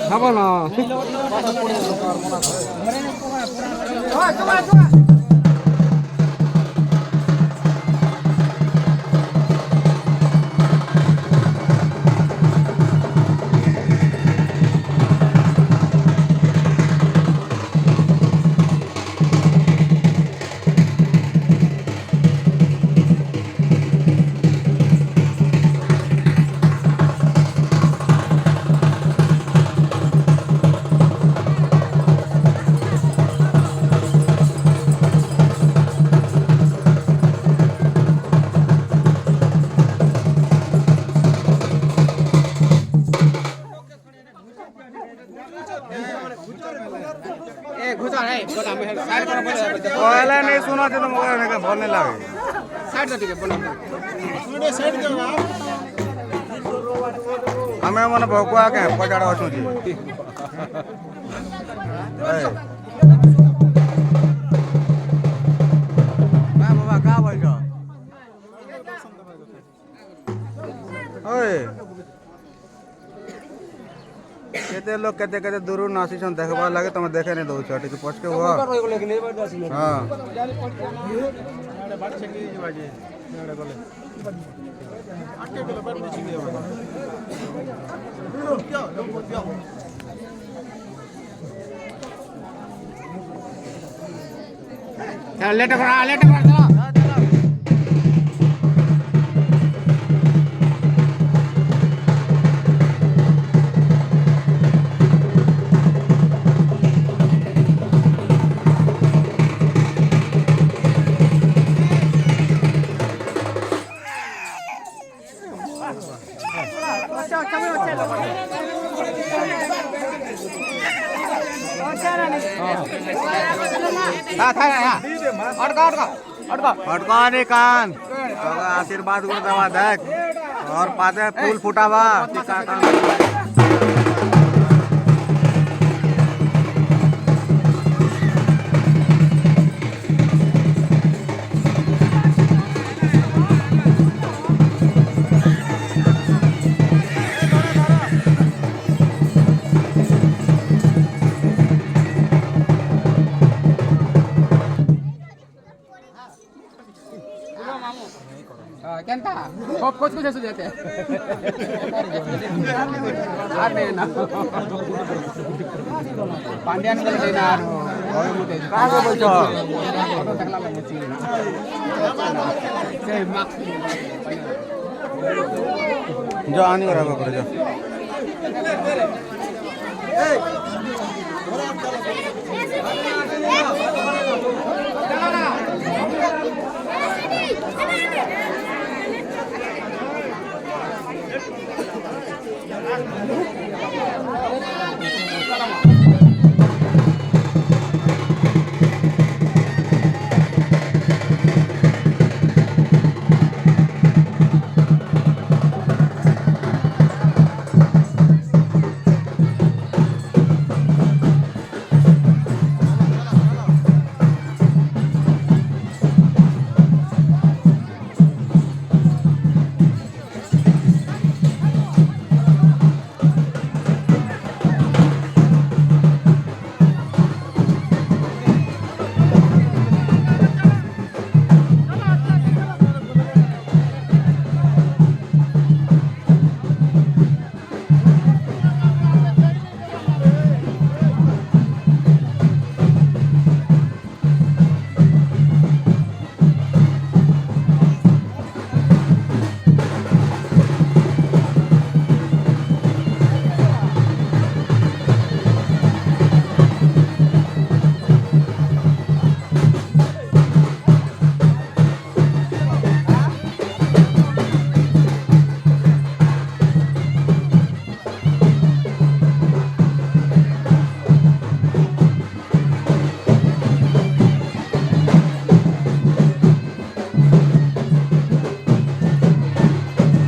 খাবো না पहले नहीं सुना थे तो मुझे भल नहीं लगे हमें मन भगवा के पचाड़ अच्छु बाबा क्या बोल केते लोग केते केते दूर नासी देखवा लगे तुम देखे नहीं दौच टे पचके हुआ हाँ लेट करा चलो कान आशीर्वाद को दवा देख और पाते फूल फुटावा केंता खूब कुछ कुछ ऐसे देते आते ना पांड्या ने लेना कहाँ से बोलते हो ऑटो तकला में चाहिए से मार्क्स जो आने वाला है जो